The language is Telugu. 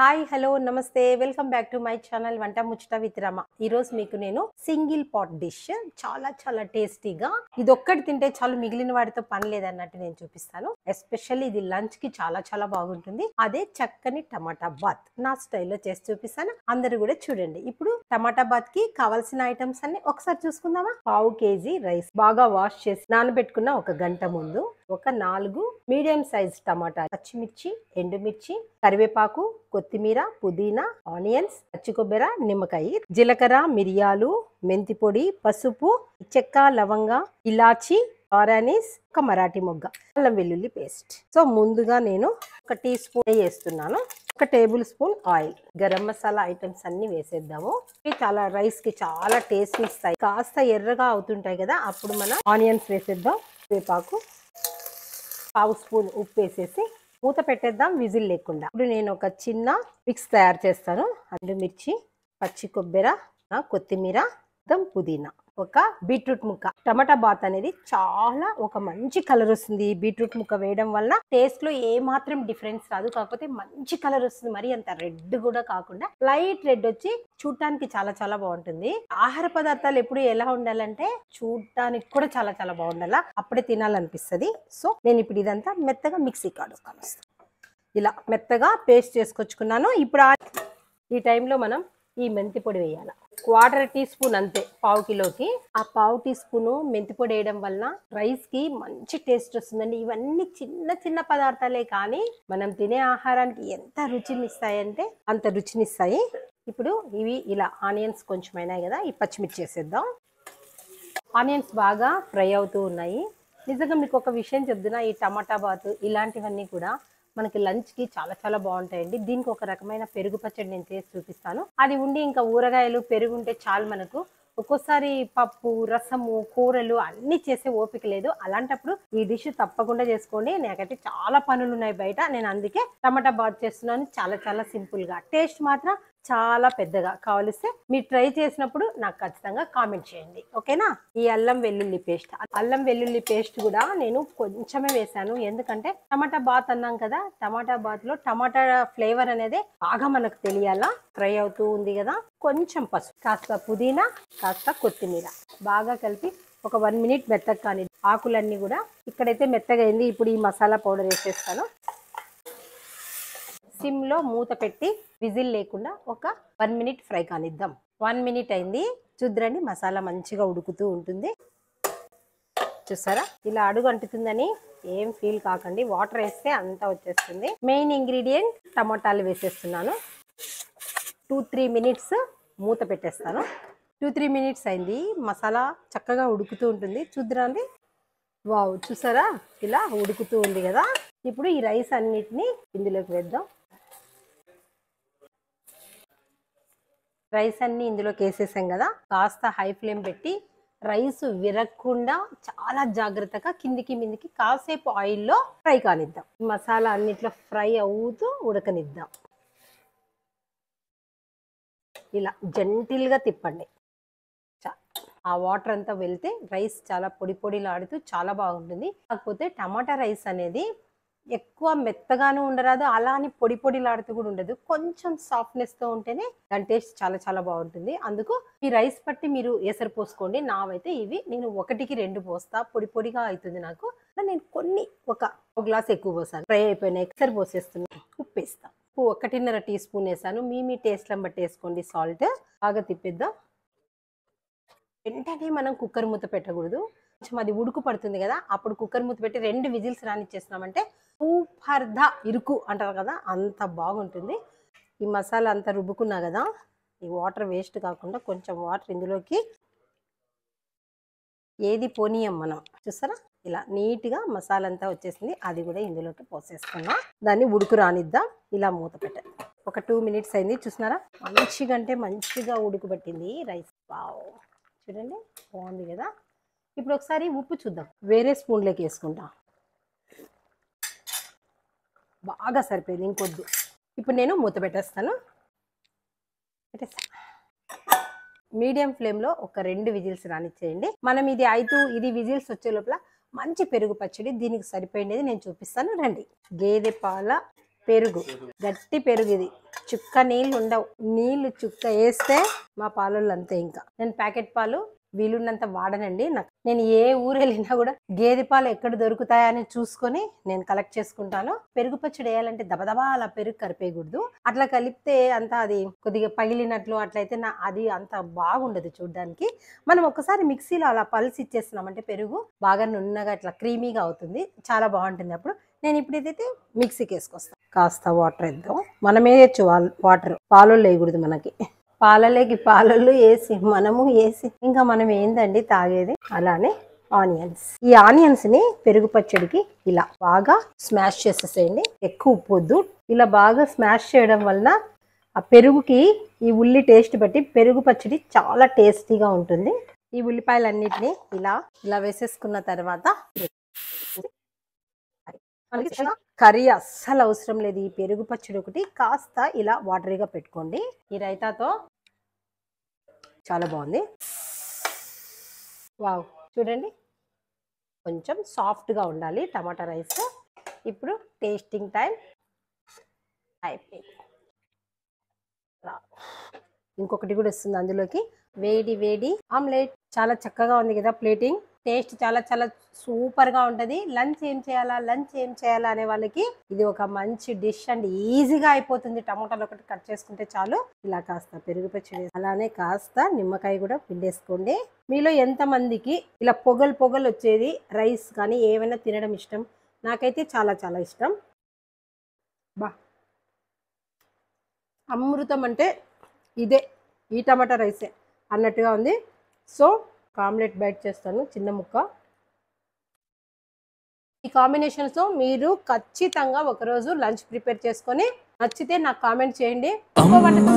హాయ్ హలో నమస్తే welcome back to my channel వంట ముచ్చట విత్ రమ. ఈ రోజు మీకు నేను సింగిల్ పాట్ డిష్ చాలా టేస్టీగా ఇది ఒక్కటి తింటే చాలు మిగిలిన వాటితో పని లేదన్నట్టు నేను చూపిస్తాను. ఎస్పెషల్లీ ఇది లంచ్ కి చాలా బాగుంటుంది. అదే చక్కని టమాటా బాత్ నా స్టైల్లో చేసి చూపిస్తాను. అందరూ కూడా చూడండి. ఇప్పుడు టమాటా బాత్ కి కావాల్సిన ఐటమ్స్ అన్ని ఒకసారి చూసుకుందామా. 1/2 kg రైస్ బాగా వాష్ చేసి నానబెట్టుకున్న ఒక గంట ముందు, ఒక 4 మీడియం సైజ్ టమాటా, పచ్చిమిర్చి, ఎండుమిర్చి, కరివేపాకు, కొత్తిమీర, పుదీనా, ఆనియన్స్, పచ్చి కొబ్బరి, నిమ్మకాయ, జీలకర్ర, మిరియాలు, మెంతి పొడి, పసుపు, చెక్క, లవంగ, ఇలాచి, ఆరానిస్, ఒక మరాఠీ మొగ్గ, అల్లం వెల్లుల్లి పేస్ట్. సో ముందుగా నేను 1 టీ స్పూన్ వేస్తున్నాను. 1 table spoon oil, garam masala items అన్ని వేసేద్దాము. ఇవి చాలా రైస్ కి చాలా టేస్ట్ ఇస్తాయి. కాస్త ఎర్రగా అవుతుంటాయి కదా, అప్పుడు మనం ఆనియన్స్ వేసేద్దాం. కరివేపాకు, 1/2 స్పూన్ ఉప్పు వేసేసి మూత పెట్టేద్దాం విజిల్ లేకుండా. ఇప్పుడు నేను ఒక చిన్న మిక్స్ తయారు చేస్తాను. ఎండుమిర్చి, పచ్చి కొబ్బరి, కొత్తిమీర, పుదీనా, ఒక బీట్రూట్ ముక్క. టమాటా బాత్ అనేది చాలా ఒక మంచి కలర్ వస్తుంది. బీట్రూట్ ముక్క వేయడం వల్ల టేస్ట్ లో ఏ మాత్రం డిఫరెన్స్ రాదు, కాకపోతే మంచి కలర్ వస్తుంది. మరి అంత రెడ్ కూడా కాకుండా లైట్ రెడ్ వచ్చి చూడటానికి చాలా బాగుంటుంది. ఆహార పదార్థాలు ఎప్పుడు ఎలా ఉండాలంటే చూడటానికి కూడా చాలా బాగుండాలా, అప్పుడే తినాలనిపిస్తుంది. సో నేను ఇప్పుడు ఇదంతా మెత్తగా మిక్సీ కాడుస్తాను. ఇలా మెత్తగా పేస్ట్ చేసుకొచ్చుకున్నాను. ఇప్పుడు ఈ టైంలో మనం ఈ మెంతి పొడి వేయాలి. 1/4 టీ స్పూన్ అంతే 1/2 కిలోకి. ఆ 1/2 టీ స్పూన్ మెంతి పొడి వేయడం వల్ల రైస్ కి మంచి టేస్ట్ వస్తుందండి. ఇవన్నీ చిన్న పదార్థాలే కానీ మనం తినే ఆహారానికి ఎంత రుచిని ఇస్తాయంటే అంత రుచినిస్తాయి. ఇప్పుడు ఇవి ఇలా ఆనియన్స్ కొంచెం అయినాయి కదా, ఈ పచ్చిమిర్చి వేసేద్దాం. ఆనియన్స్ బాగా ఫ్రై అవుతూ ఉన్నాయి. నిజంగా మీకు ఒక విషయం చెప్తున్నా, ఈ టమాటా బాత్ ఇలాంటివన్నీ కూడా మనకి లంచ్ కి చాలా బాగుంటాయండి. దీనికి ఒక రకమైన పెరుగు పచ్చడి నేను చేసి చూపిస్తాను. అది ఉండి ఇంకా ఊరగాయలు, పెరుగు ఉంటే చాలు మనకు. ఒక్కోసారి పప్పు, రసము, కూరలు అన్ని చేసే ఓపిక లేదు. అలాంటప్పుడు ఈ డిష్ తప్పకుండా చేసుకోండి. నాకైతే చాలా పనులు ఉన్నాయి బయట, నేను అందుకే టమాటా బాత్ చేస్తున్నాను. చాలా సింపుల్ గా, టేస్ట్ మాత్రం చాలా పెద్దగా. కావలిస్తే మీరు ట్రై చేసినప్పుడు నాకు ఖచ్చితంగా కామెంట్ చేయండి, ఓకేనా. ఈ అల్లం వెల్లుల్లి పేస్ట్ కూడా నేను కొంచెమే వేసాను. ఎందుకంటే టమాటా బాత్ అన్నాం కదా, టమాటా బాత్ లో టమాటా ఫ్లేవర్ అనేది బాగా మనకు తెలియాలా. ఫ్రై అవుతూ ఉంది కదా, కొంచెం పసుపు, కాస్త పుదీనా, కాస్త కొత్తిమీర బాగా కలిపి ఒక 1 మినిట్ మెత్తగా కానీ. ఆకులన్నీ కూడా ఇక్కడైతే మెత్తగా అయింది. ఇప్పుడు ఈ మసాలా పౌడర్ వేసేస్తాను. సిమ్ లో మూత పెట్టి విజిల్ లేకుండా ఒక 1 మినిట్ ఫ్రై కానిద్దాం. 1 మినిట్ అయింది, చూద్దండి. మసాలా మంచిగా ఉడుకుతూ ఉంటుంది. చూసారా, ఇలా అడుగు అంటుతుందని ఏం ఫీల్ కాకండి. వాటర్ వేస్తే అంతా వచ్చేస్తుంది. మెయిన్ ఇంగ్రీడియంట్ టమాటాలు వేసేస్తున్నాను. 2-3 మినిట్స్ మూత పెట్టేస్తాను. 2-3 మినిట్స్ అయింది. మసాలా చక్కగా ఉడుకుతూ ఉంటుంది. చూద్దండి, వావ్, చూసారా ఇలా ఉడుకుతూ ఉంది కదా. ఇప్పుడు ఈ రైస్ అన్నిటిని ఇందులోకి వేద్దాం. రైస్ అన్ని ఇందులోకి వేసేసాం కదా, కాస్త హై ఫ్లేమ్ పెట్టి రైస్ విరగకుండా చాలా జాగ్రత్తగా కిందికి మిందికి కాసేపు ఆయిల్లో ఫ్రై కానిద్దాం. మసాలా అన్నిట్లో ఫ్రై అవుతూ ఉడకనిద్దాం. ఇలా జెంటిల్గా తిప్పండి. ఆ వాటర్ అంతా వెళ్తే రైస్ చాలా పొడిలాడుతూ చాలా బాగుంటుంది. కాకపోతే టమాటా రైస్ అనేది ఎక్కువ మెత్తగాను ఉండరాదు, అలా అని పొడిలాడుతూ కూడా ఉండదు. కొంచెం సాఫ్ట్నెస్ తో ఉంటేనే దాని టేస్ట్ చాలా బాగుంటుంది. అందుకు ఈ రైస్ పట్టి మీరు ఎసరు పోసుకోండి. నావైతే ఇవి నేను 1కి 2 పోస్తా, పొడిగా అవుతుంది నాకు. నేను కొన్ని ఒక గ్లాస్ ఎక్కువ పోసాను. ఫ్రై అయిపోయినాయి, ఎసరు పోసేస్తున్నాను. ఉప్పు వేస్తా. ఉప్పు 1.5 టీ స్పూన్ వేసాను. మీ టేస్ట్లను బట్టి వేసుకోండి. సాల్ట్ బాగా తిప్పిద్దాం. వెంటనే మనం కుక్కర్ మూత పెట్టకూడదు. కొంచెం అది ఉడుకు పడుతుంది కదా, అప్పుడు కుక్కర్ మూత పెట్టి 2 విజిల్స్ రానిచ్చేసినామంటే సూపర్గా ఇరుకు అంటారు కదా, అంత బాగుంటుంది. ఈ మసాలా అంతా రుబ్బుకున్నా కదా, ఈ వాటర్ వేస్ట్ కాకుండా కొంచెం వాటర్ ఇందులోకి ఏది పోనీయం మనం. చూసారా, ఇలా నీట్గా మసాలా అంతా వచ్చేసింది. అది కూడా ఇందులోకి పోసేసుకున్నాం. దాన్ని ఉడుకు రానిద్దాం. ఇలా మూత పెట్టండి. ఒక 2 మినిట్స్ అయింది. చూస్తున్నారా, మంచిగా ఉడుకుబట్టింది రైస్. వావ్, చూడండి బాగుంది కదా. ఇప్పుడు ఒకసారి ఉప్పు చూద్దాం. వేరే స్పూన్లోకి వేసుకుంటా. బాగా సరిపోయింది, ఇంకొద్దు. ఇప్పుడు నేను మూత పెట్టేస్తాను. మీడియం ఫ్లేమ్లో ఒక 2 విజిల్స్ రానిచ్చేయండి. మనం ఇది విజిల్స్ వచ్చే లోపల మంచి పెరుగు పచ్చడి దీనికి సరిపోయినది నేను చూపిస్తాను రండి. గేదె పాల పెరుగు, గట్టి పెరుగు ఇది. చుక్క నీళ్ళు ఉండవు. నీళ్ళు చుక్క వేస్తే మా పాలల్లో అంతే. ఇంకా నేను ప్యాకెట్ పాలు వీలున్నంత వాడనండి. నేను ఏ ఊరు వెళ్ళినా కూడా గేదె పాలు ఎక్కడ దొరుకుతాయని చూసుకొని నేను కలెక్ట్ చేసుకుంటాను. పెరుగు పచ్చడి వేయాలంటే దబదబా అలా పెరుగు కలిపేయకూడదు. అట్లా కలిపితే అంతా అది కొద్దిగా పగిలినట్లు అట్లయితే అది అంత బాగుండదు చూడడానికి. మనం ఒకసారి మిక్సీలో అలా పల్స్ ఇచ్చేస్తున్నామంటే పెరుగు బాగా నున్నగా ఇట్లా క్రీమీగా అవుతుంది, చాలా బాగుంటుంది. అప్పుడు నేను ఇప్పుడు ఇదైతే మిక్సీకి వేసుకొస్తాను. కాస్త వాటర్ వేద్దాం. మనమే వేయచ్చు వాటర్, పాలు వేయకూడదు మనకి. పాలల్లో వేసి మనము వేసి ఇంకా మనం ఏందండి తాగేది. అలానే ఆనియన్స్, ఈ ఆనియన్స్ ని పెరుగు పచ్చడికి ఇలా బాగా స్మాష్ చేసేసేయండి. ఎక్కువ ఉప్పు వద్దు. ఇలా బాగా స్మాష్ చేయడం వలన ఆ పెరుగుకి ఈ ఉల్లి టేస్ట్ బట్టి పెరుగు పచ్చడి చాలా టేస్టీగా ఉంటుంది. ఈ ఉల్లిపాయలన్నిటిని ఇలా ఇలా వేసేసుకున్న తర్వాత కర్రీ అస్సలు అవసరం లేదు. ఈ పెరుగు పచ్చడి ఒకటి కాస్త ఇలా వాటరీగా పెట్టుకోండి. ఈ రైతాతో చాలా బాగుంది. వావ్, చూడండి కొంచెం సాఫ్ట్గా ఉండాలి టమాటా రైస్. ఇప్పుడు టేస్టింగ్ టైం అయిపోయింది. ఇంకొకటి కూడా వస్తుంది అందులోకి, వేడి వేడి ఆమ్లెట్. చాలా చక్కగా ఉంది కదా ప్లేటింగ్. టేస్ట్ చాలా చాలా సూపర్గా ఉంటుంది. లంచ్ ఏం చేయాలా అనే వాళ్ళకి ఇది ఒక మంచి డిష్ అండి. ఈజీగా అయిపోతుంది. టమాటాలు ఒకటి కట్ చేసుకుంటే చాలు. ఇలా కాస్త పెరుగు పచ్చడి, అలానే కాస్త నిమ్మకాయ కూడా పిండేసుకోండి. మీలో ఎంతమందికి ఇలా పొగలు వచ్చేది రైస్ కానీ ఏమైనా తినడం ఇష్టం? నాకైతే చాలా చాలా ఇష్టం. బా, అమృతం అంటే ఇదే, ఈ టమాటా రైసే అన్నట్టుగా ఉంది. సో ఆమ్లెట్ బైట్ చేస్తాను, చిన్న ముక్క. ఈ కాంబినేషన్స్తో మీరు ఖచ్చితంగా ఒకరోజు లంచ్ ప్రిపేర్ చేసుకొని నచ్చితే నాకు కామెంట్ చేయండి. ఇంకో వంటతో